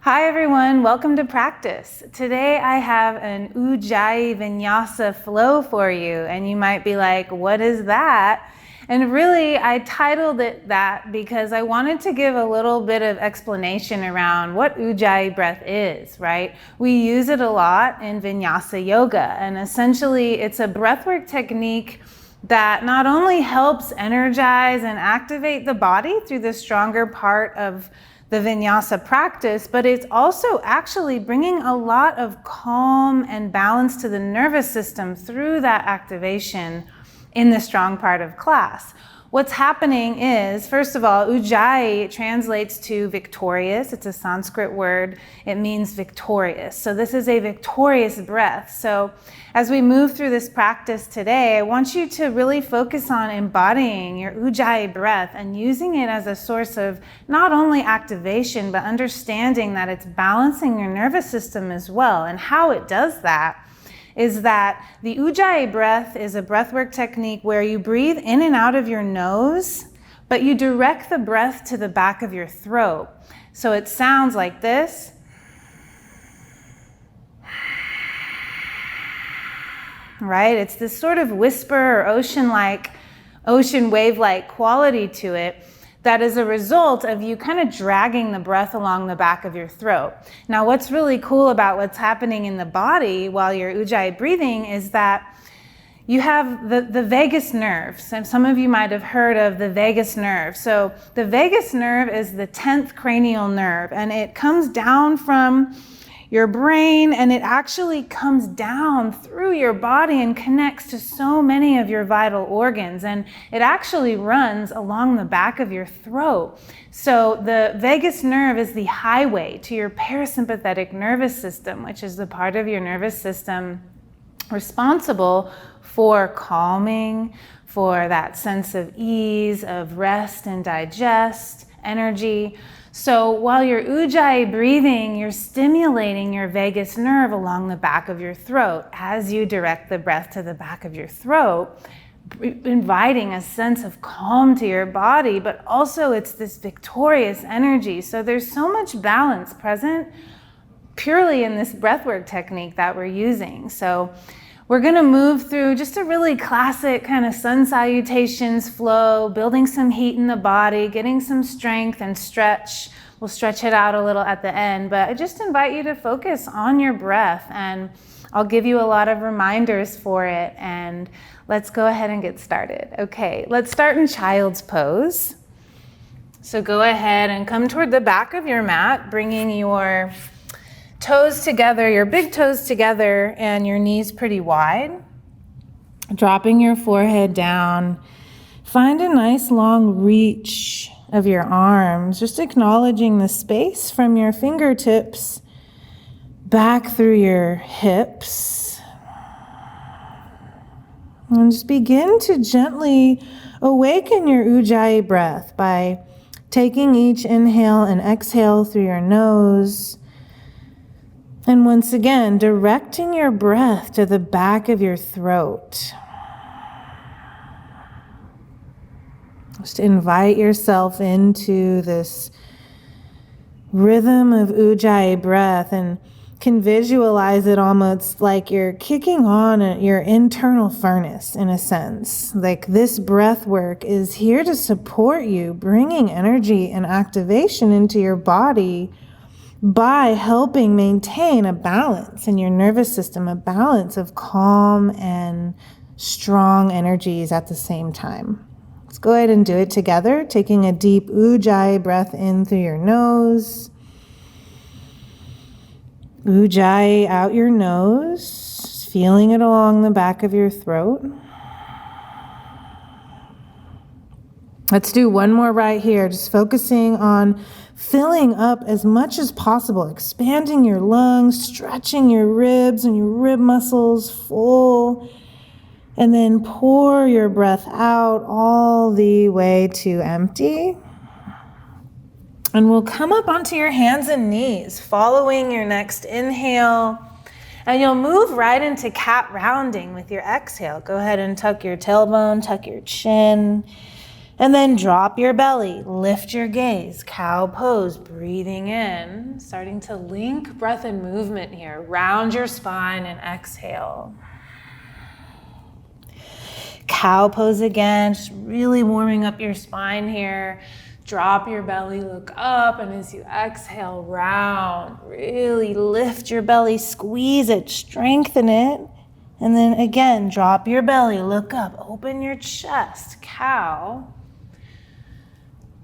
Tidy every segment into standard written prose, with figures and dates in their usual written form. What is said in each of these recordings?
Hi everyone, welcome to practice. Today I have an Ujjayi Vinyasa flow for you, and you might be like, what is that? And really, I titled it that because I wanted to give a little bit of explanation around what Ujjayi breath is, right? We use it a lot in Vinyasa yoga, and essentially it's a breathwork technique that not only helps energize and activate the body through the stronger part of the Vinyasa practice, but it's also actually bringing a lot of calm and balance to the nervous system through that activation in the strong part of class. What's happening is, first of all, Ujjayi translates to victorious. It's a Sanskrit word. It means victorious. So this is a victorious breath. So as we move through this practice today, I want you to really focus on embodying your Ujjayi breath and using it as a source of not only activation, but understanding that it's balancing your nervous system as well. And how it does that is that the Ujjayi breath is a breathwork technique where you breathe in and out of your nose, but you direct the breath to the back of your throat. So it sounds like this. Right? It's this sort of whisper or ocean wave-like quality to it that is a result of you kind of dragging the breath along the back of your throat. Now, what's really cool about what's happening in the body while you're Ujjayi breathing is that you have the vagus nerve. Some of you might have heard of the vagus nerve. So the vagus nerve is the 10th cranial nerve, and it comes down from your brain, and it actually comes down through your body and connects to so many of your vital organs, and it actually runs along the back of your throat. So the vagus nerve is the highway to your parasympathetic nervous system, which is the part of your nervous system responsible for calming, for that sense of ease, of rest and digest, energy. So while you're Ujjayi breathing, you're stimulating your vagus nerve along the back of your throat as you direct the breath to the back of your throat, inviting a sense of calm to your body, but also it's this victorious energy. So there's so much balance present purely in this breathwork technique that we're using. So we're going to move through just a really classic kind of sun salutations flow, building some heat in the body, getting some strength and stretch. We'll stretch it out a little at the end, but I just invite you to focus on your breath, and I'll give you a lot of reminders for it, and let's go ahead and get started. Okay, let's start in child's pose. So go ahead and come toward the back of your mat, bringing your toes together, your big toes together, and your knees pretty wide. Dropping your forehead down. Find a nice long reach of your arms, just acknowledging the space from your fingertips back through your hips. And just begin to gently awaken your Ujjayi breath by taking each inhale and exhale through your nose. And once again, directing your breath to the back of your throat. Just invite yourself into this rhythm of Ujjayi breath, and can visualize it almost like you're kicking on your internal furnace in a sense. Like this breath work is here to support you, bringing energy and activation into your body by helping maintain a balance in your nervous system, a balance of calm and strong energies at the same time. Let's go ahead and do it together, taking a deep Ujjayi breath in through your nose. Ujjayi out your nose, feeling it along the back of your throat. Let's do one more right here, just focusing on filling up as much as possible, expanding your lungs, stretching your ribs and your rib muscles full, and then pour your breath out all the way to empty. And we'll come up onto your hands and knees, following your next inhale, and you'll move right into cat rounding with your exhale. Go ahead and tuck your tailbone, tuck your chin, And then drop your belly, lift your gaze, cow pose, breathing in, starting to link breath and movement here. Round your spine and exhale. Cow pose again, just really warming up your spine here. Drop your belly, look up, and as you exhale, round. Really lift your belly, squeeze it, strengthen it. And then again, drop your belly, look up, open your chest, cow.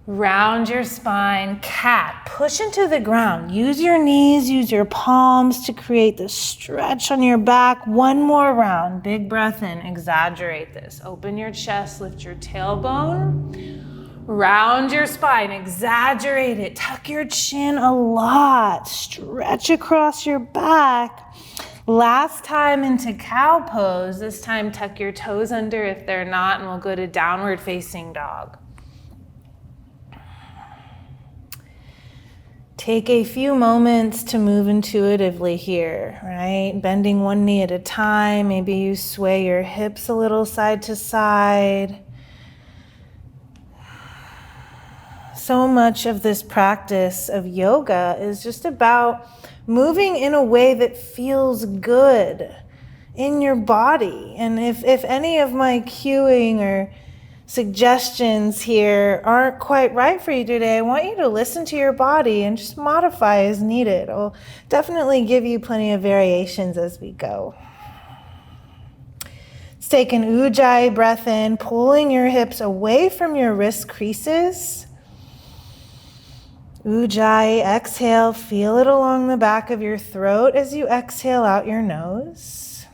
Round your spine, cat, push into the ground. Use your knees, use your palms to create the stretch on your back. One more round, big breath in, exaggerate this. Open your chest, lift your tailbone. Round your spine, exaggerate it. Tuck your chin a lot. Stretch across your back. Last time into cow pose. This time tuck your toes under if they're not, and we'll go to downward facing dog. Take a few moments to move intuitively here, right? Bending one knee at a time. Maybe you sway your hips a little side to side. So much of this practice of yoga is just about moving in a way that feels good in your body. And if any of my cueing or suggestions here aren't quite right for you today, I want you to listen to your body and just modify as needed. I'll definitely give you plenty of variations as we go. Let's take an Ujjayi breath in, pulling your hips away from your wrist creases. Ujjayi, exhale, feel it along the back of your throat as you exhale out your nose.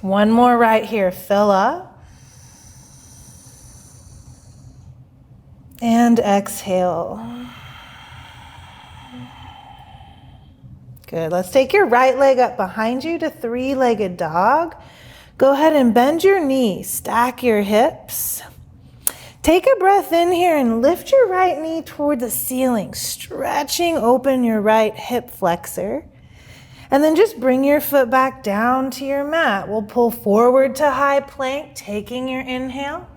One more right here, fill up. And exhale. Good. Let's take your right leg up behind you to three-legged dog. Go ahead and bend your knees, stack your hips. Take a breath in here and lift your right knee toward the ceiling, stretching open your right hip flexor. And then just bring your foot back down to your mat. We'll pull forward to high plank, taking your inhale.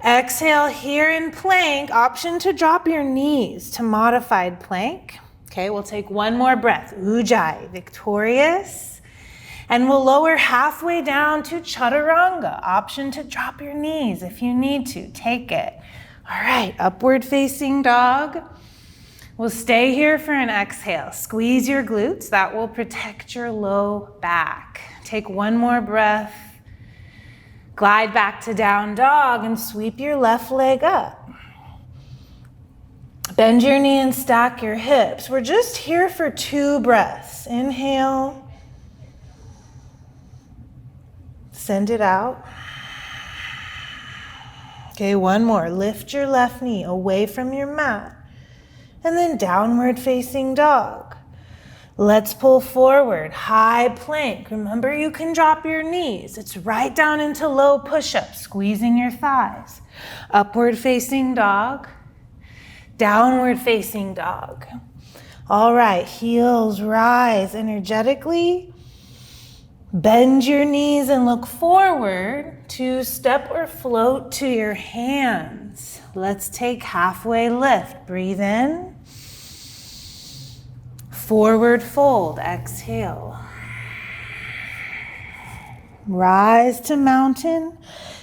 Exhale here in plank, option to drop your knees to modified plank. Okay, we'll take one more breath. Ujjayi, victorious. And we'll lower halfway down to chaturanga, option to drop your knees if you need to, take it. All right, upward facing dog. We'll stay here for an exhale. Squeeze your glutes, that will protect your low back. Take one more breath. Glide back to down dog and sweep your left leg up. Bend your knee and stack your hips. We're just here for 2 breaths. Inhale. Send it out. Okay, one more. Lift your left knee away from your mat. And then downward facing dog. Let's pull forward, high plank. Remember, you can drop your knees. It's right down into low push-up, squeezing your thighs. Upward facing dog, downward facing dog. All right, heels rise energetically. Bend your knees and look forward to step or float to your hands. Let's take halfway lift. Breathe in. Forward fold, exhale. Rise to mountain.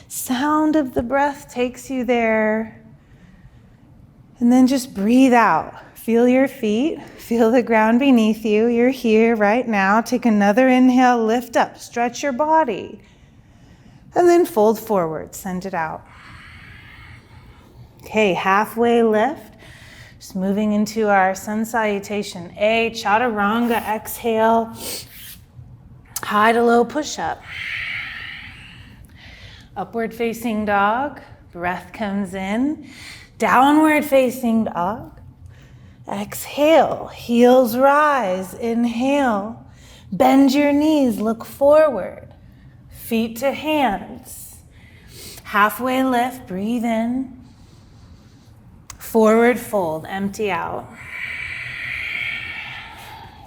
Sound of the breath takes you there. And then just breathe out. Feel your feet, feel the ground beneath you. You're here right now. Take another inhale, lift up, stretch your body. And then fold forward, send it out. Okay, halfway lift. Just moving into our sun salutation A, chaturanga, exhale, high to low push-up. Upward facing dog, breath comes in. Downward facing dog, exhale, heels rise, inhale. Bend your knees, look forward, feet to hands. Halfway lift, breathe in. Forward fold, empty out.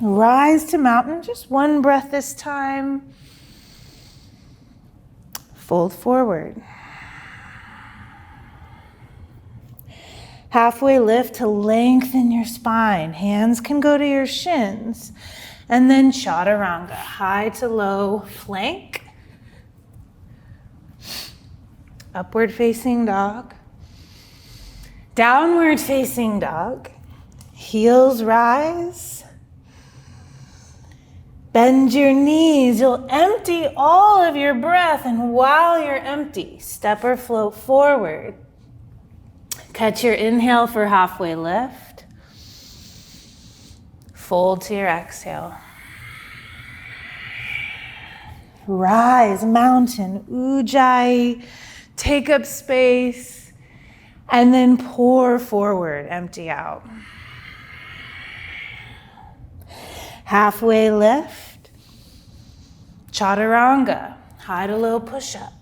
Rise to mountain, just one breath this time. Fold forward. Halfway lift to lengthen your spine. Hands can go to your shins. And then chaturanga, high to low plank. Upward facing dog. Downward facing dog. Heels rise. Bend your knees. You'll empty all of your breath, and while you're empty, step or float forward. Catch your inhale for halfway lift. Fold to your exhale. Rise, mountain, Ujjayi. Take up space, and then pour forward, empty out. Halfway lift, chaturanga, high to low push-up.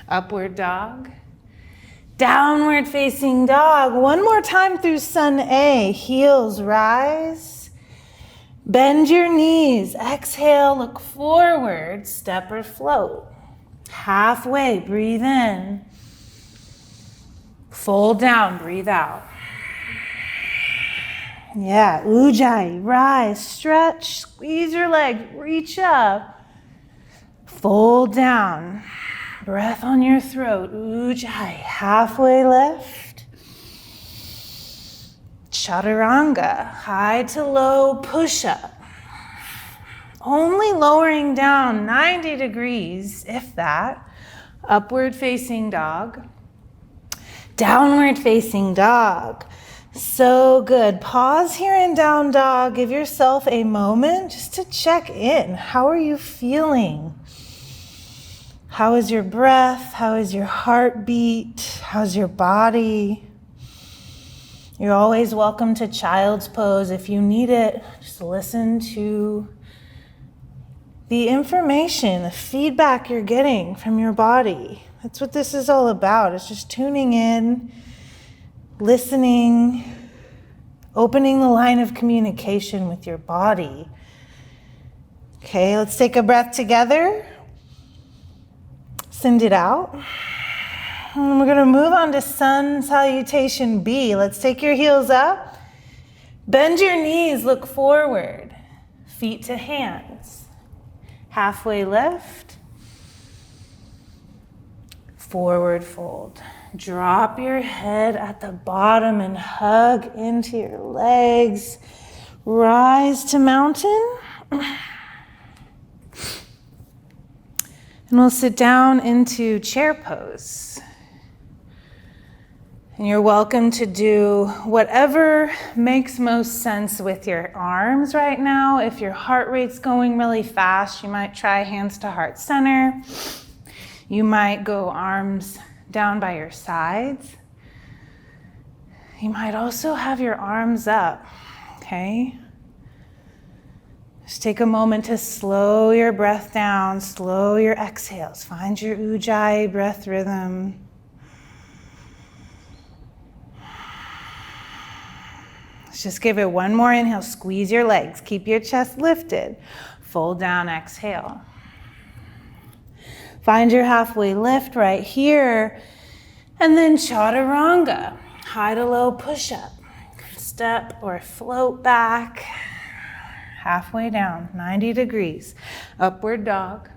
Upward dog. Downward facing dog. One more time through sun A. Heels rise. Bend your knees. Exhale, look forward. Step or float. Halfway, breathe in. Fold down, breathe out. Yeah, Ujjayi. Rise, stretch, squeeze your legs, reach up. Fold down. Breath on your throat, Ujjayi. Halfway lift. Chaturanga, high to low push-up. Only lowering down 90 degrees, if that. Upward facing dog. Downward facing dog. So good. Pause here in down dog. Give yourself a moment just to check in. How are you feeling? How is your breath? How is your heartbeat? How's your body? You're always welcome to child's pose if you need it. Just listen to the information, the feedback you're getting from your body. That's what this is all about. It's just tuning in, listening, opening the line of communication with your body. Okay, let's take a breath together. Send it out. And we're going to move on to sun salutation B. Let's take your heels up. Bend your knees, look forward. Feet to hands. Halfway lift. Forward fold. Drop your head at the bottom and hug into your legs. Rise to mountain. And we'll sit down into chair pose. And you're welcome to do whatever makes most sense with your arms right now. If your heart rate's going really fast, you might try hands to heart center. You might go arms down by your sides. You might also have your arms up, okay? Just take a moment to slow your breath down, slow your exhales. Find your Ujjayi breath rhythm. Let's just give it one more inhale. Squeeze your legs. Keep your chest lifted. Fold down, exhale. Find your halfway lift right here. And then chaturanga, high to low push-up. Step or float back. Halfway down, 90 degrees. Upward dog.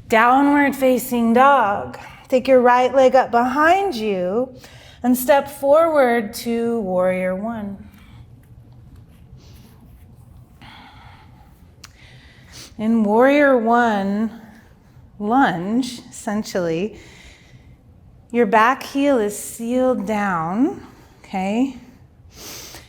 Downward facing dog. Take your right leg up behind you and step forward to warrior one. In warrior one, lunge, essentially, your back heel is sealed down, okay?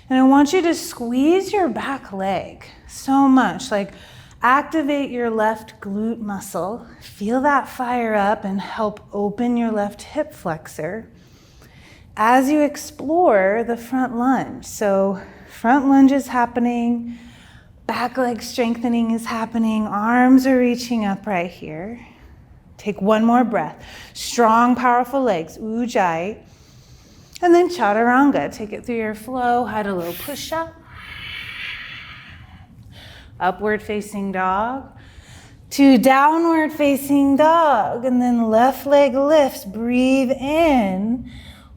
And I want you to squeeze your back leg so much, like activate your left glute muscle. Feel that fire up and help open your left hip flexor as you explore the front lunge. So front lunge is happening, back leg strengthening is happening, arms are reaching up right here. Take one more breath. Strong, powerful legs, Ujjayi. And then chaturanga, take it through your flow, high to low push-up. Upward facing dog. to downward facing dog, and then left leg lifts, breathe in,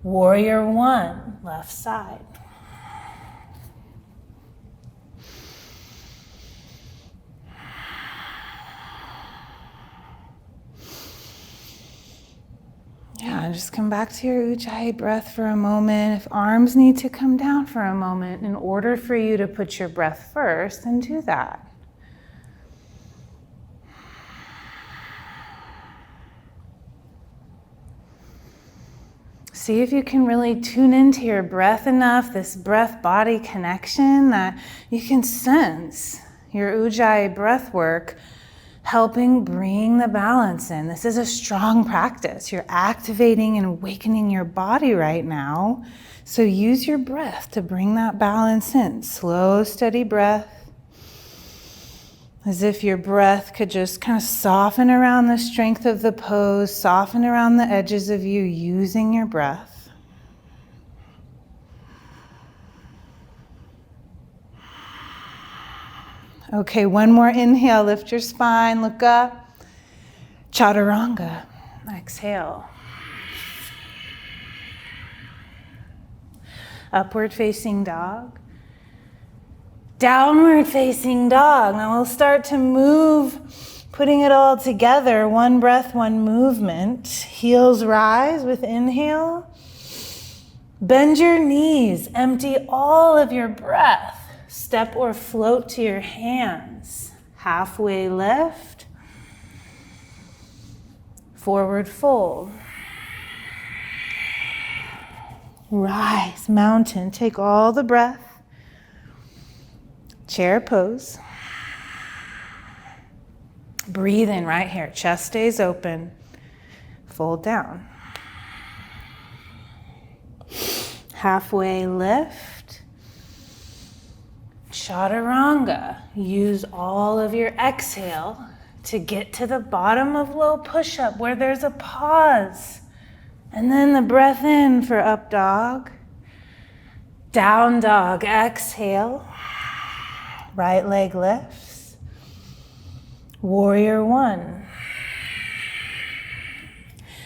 warrior one, left side. Yeah, just come back to your Ujjayi breath for a moment. If arms need to come down for a moment in order for you to put your breath first, then do that. See if you can really tune into your breath enough, this breath-body connection, that you can sense your Ujjayi breath work helping bring the balance in. This is a strong practice. You're activating and awakening your body right now. So use your breath to bring that balance in. Slow, steady breath. As if your breath could just kind of soften around the strength of the pose, soften around the edges of you using your breath. Okay, one more inhale, lift your spine, look up. Chaturanga, exhale. Upward facing dog. Downward facing dog. Now we'll start to move, putting it all together. One breath, one movement. Heels rise with inhale. Bend your knees, empty all of your breath. Step or float to your hands. Halfway lift. Forward fold. Rise, mountain. Take all the breath. Chair pose. Breathe in right here. Chest stays open. Fold down. Halfway lift. Chaturanga. Use all of your exhale to get to the bottom of low push-up where there's a pause. And then the breath in for up dog. Down dog. Exhale. Right leg lifts. Warrior one.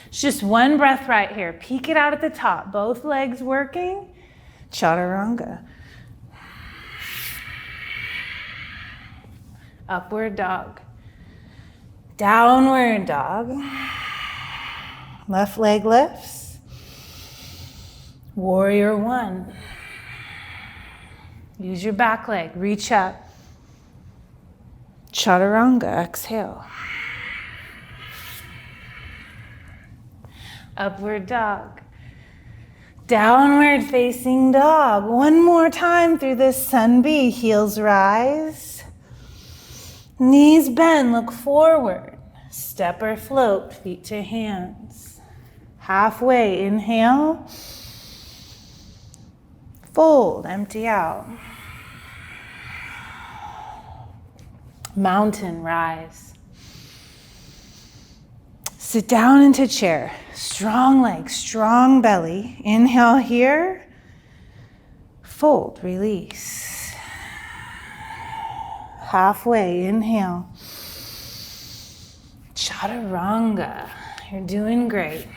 It's just one breath right here. Peek it out at the top. Both legs working. Chaturanga. Upward dog. Downward dog. Left leg lifts. Warrior one. Use your back leg. Reach up. Chaturanga. Exhale. Upward dog. Downward facing dog. One more time through this sun B. Heels rise. Knees bend. Look forward. Step or float. Feet to hands. Halfway. Inhale. Fold. Empty out. Mountain rise. Sit down into chair. Strong legs, strong belly. Inhale here. Fold, release. Halfway, inhale. Chaturanga. You're doing great.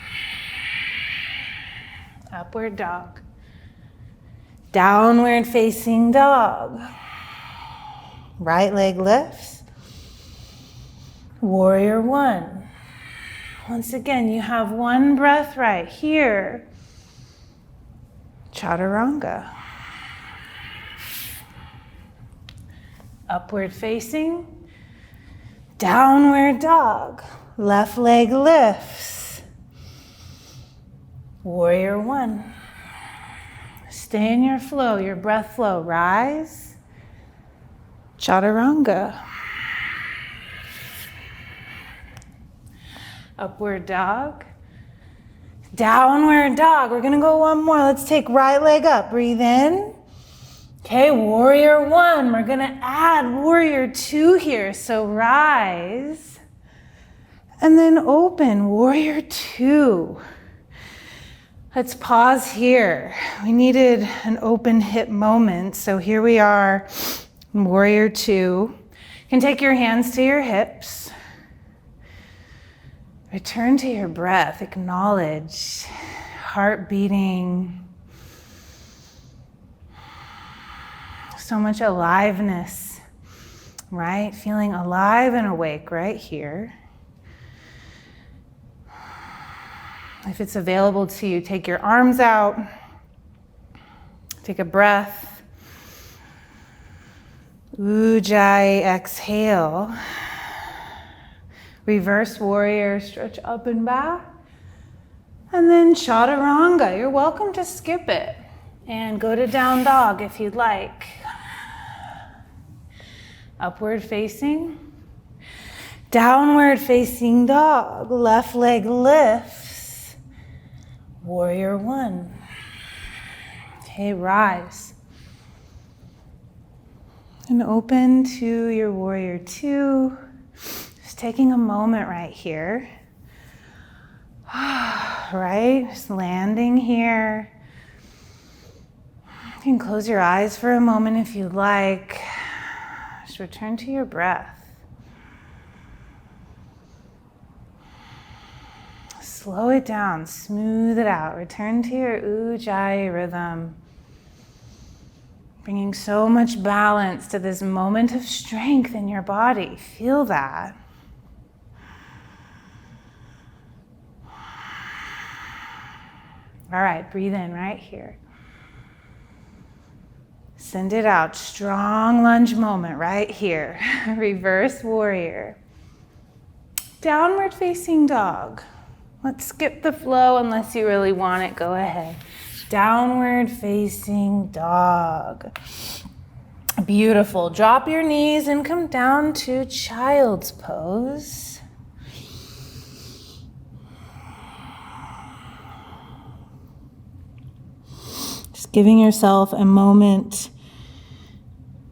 Upward dog. Downward facing dog. Right leg lifts. Warrior one. Once again, you have one breath right here. Chaturanga. Upward facing. Downward dog. Left leg lifts. Warrior one. Stay in your flow, your breath flow. Rise. Chaturanga. Upward dog. Downward dog. We're gonna go one more. Let's take right leg up. Breathe in. Okay, warrior one. We're gonna add warrior two here. So rise. And then open, warrior two. Let's pause here. We needed an open hip moment. So here we are, warrior two. You can take your hands to your hips. Return to your breath. Acknowledge heart beating. So much aliveness, right? Feeling alive and awake right here. If it's available to you, take your arms out. Take a breath. Ujjayi, exhale. Reverse warrior, stretch up and back. And then chaturanga. You're welcome to skip it and go to down dog if you'd like. Upward facing. Downward facing dog. Left leg lifts. Warrior one. Okay, rise. And open to your warrior two. Just taking a moment right here. Right? Just landing here. You can close your eyes for a moment if you'd like. Just return to your breath. Slow it down, smooth it out. Return to your Ujjayi rhythm. Bringing so much balance to this moment of strength in your body. Feel that. All right, breathe in right here. Send it out. Strong lunge moment right here. Reverse warrior. Downward facing dog. Let's skip the flow unless you really want it. Go ahead. Downward facing dog. Beautiful. Drop your knees and come down to child's pose. Just giving yourself a moment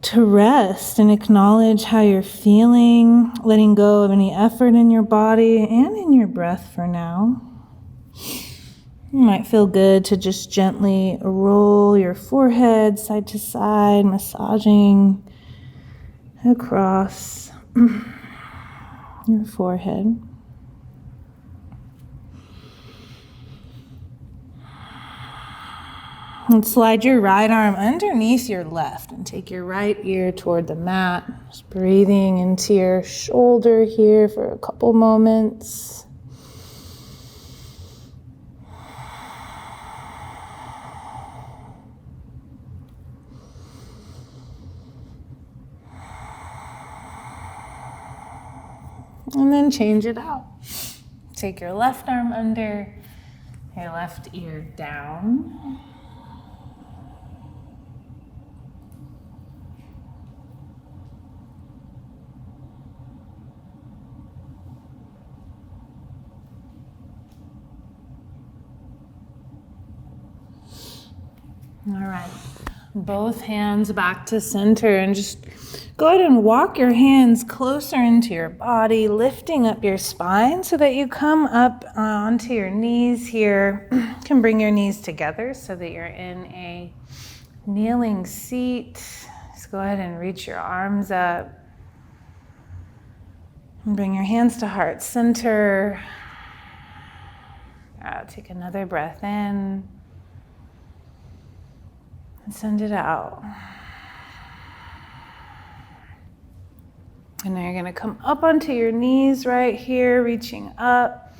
to rest and acknowledge how you're feeling, letting go of any effort in your body and in your breath for now. It might feel good to just gently roll your forehead side to side, massaging across your forehead. And slide your right arm underneath your left and take your right ear toward the mat. Just breathing into your shoulder here for a couple moments. And then change it out. Take your left arm under, your left ear down. All right, both hands back to center and just go ahead and walk your hands closer into your body, lifting up your spine so that you come up onto your knees here. You can bring your knees together so that you're in a kneeling seat. Just go ahead and reach your arms up. And bring your hands to heart center. Take another breath in. And send it out. And now you're going to come up onto your knees right here, reaching up.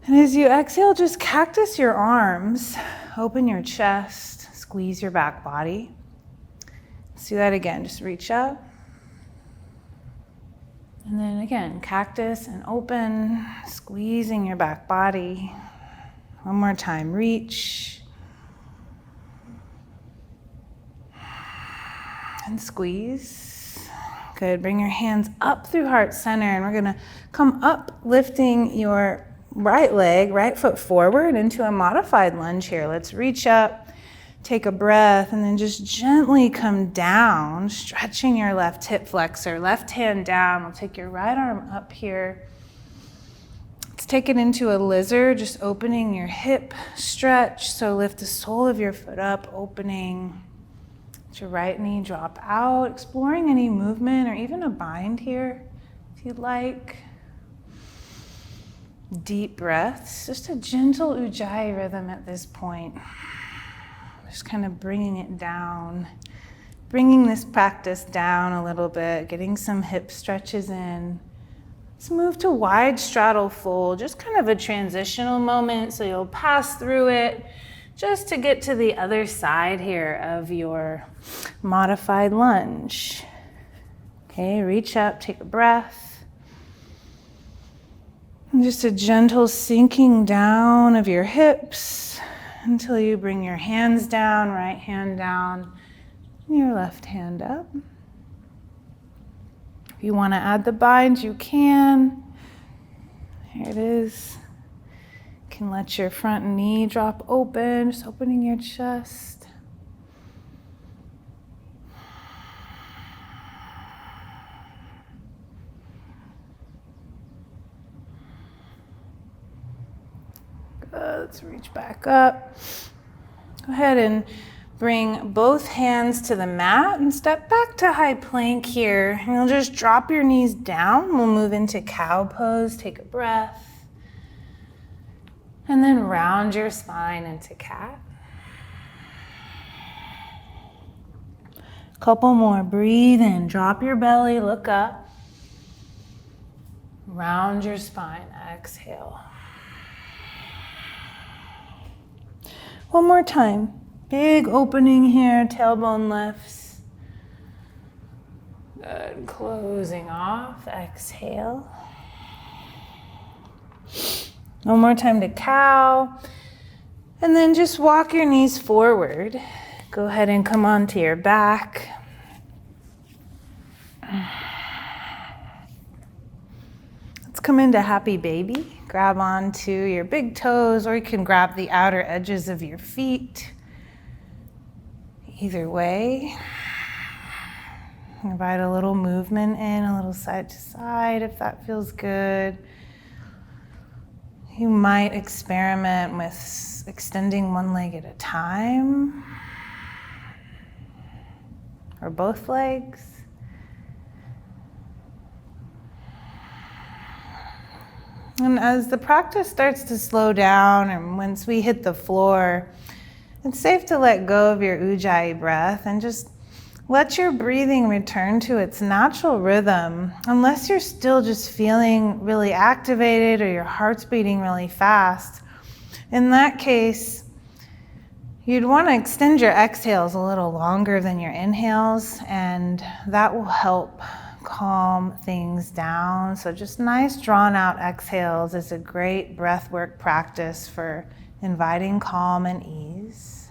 And as you exhale, just cactus your arms, open your chest, squeeze your back body. Let's do that again. Just reach up. And then again, cactus and open, squeezing your back body. One more time, reach. And squeeze. Good. Bring your hands up through heart center, and we're going to come up, lifting your right leg, right foot forward into a modified lunge here. Let's reach up, take a breath, and then just gently come down, stretching your left hip flexor, left hand down. We'll take your right arm up here. Let's take it into a lizard, just opening your hip stretch. So lift the sole of your foot up, opening. Your right knee drop out, exploring any movement or even a bind here if you'd like. deep breaths, just a gentle Ujjayi rhythm at this point. Just kind of bringing it down, bringing this practice down a little bit, getting some hip stretches in. Let's move to wide straddle fold, just kind of a transitional moment, so you'll pass through it just to get to the other side here of your modified lunge. Okay, reach up, take a breath. And just a gentle sinking down of your hips until you bring your hands down, right hand down, and your left hand up. If you want to add the bind, you can. Here it is. You can let your front knee drop open, just opening your chest. Good, let's reach back up. Go ahead and bring both hands to the mat and step back to high plank here. And you'll just drop your knees down. We'll move into cow pose. Take a breath. And then round your spine into cat. Couple more. Breathe in. Drop your belly. Look up. Round your spine. Exhale. One more time. Big opening here, tailbone lifts. Good, closing off, exhale. One more time to cow. And then just walk your knees forward. Go ahead and come onto your back. Let's come into happy baby. Grab onto your big toes, or you can grab the outer edges of your feet. Either way, invite a little movement in, a little side to side if that feels good. You might experiment with extending one leg at a time, or both legs. And as the practice starts to slow down, and once we hit the floor, it's safe to let go of your Ujjayi breath and just let your breathing return to its natural rhythm, unless you're still just feeling really activated or your heart's beating really fast. In that case, you'd want to extend your exhales a little longer than your inhales, and that will help calm things down. So just nice drawn out exhales is a great breath work practice for inviting calm and ease.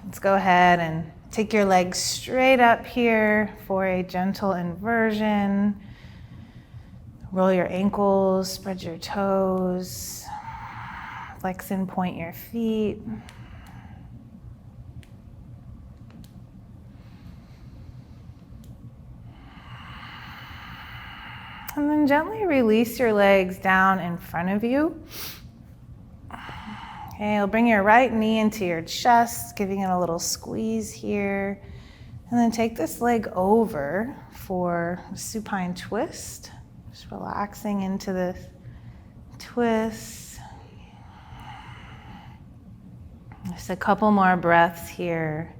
Let's go ahead and take your legs straight up here for a gentle inversion. Roll your ankles, spread your toes, flex and point your feet. And then gently release your legs down in front of you. Okay, you'll bring your right knee into your chest, giving it a little squeeze here. And then take this leg over for a supine twist. Just relaxing into the twist. Just a couple more breaths here.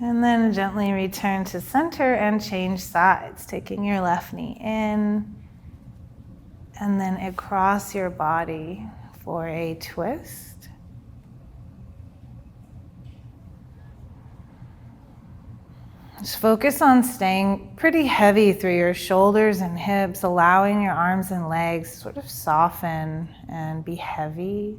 And then gently return to center and change sides, taking your left knee in and then across your body for a twist. Just focus on staying pretty heavy through your shoulders and hips, allowing your arms and legs to sort of soften and be heavy.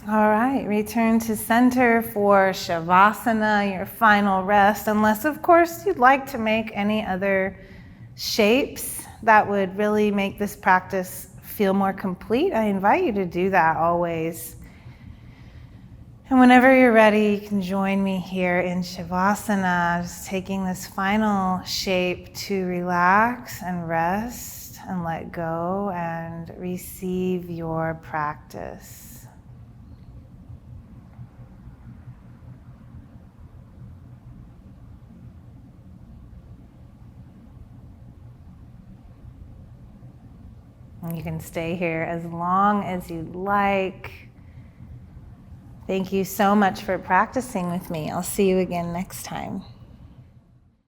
All right, return to center for Shavasana, your final rest, unless of course you'd like to make any other shapes that would really make this practice feel more complete. I invite you to do that always. And whenever you're ready, you can join me here in Shavasana, just taking this final shape to relax and rest. and let go and receive your practice. And you can stay here as long as you like. Thank you so much for practicing with me. I'll see you again next time.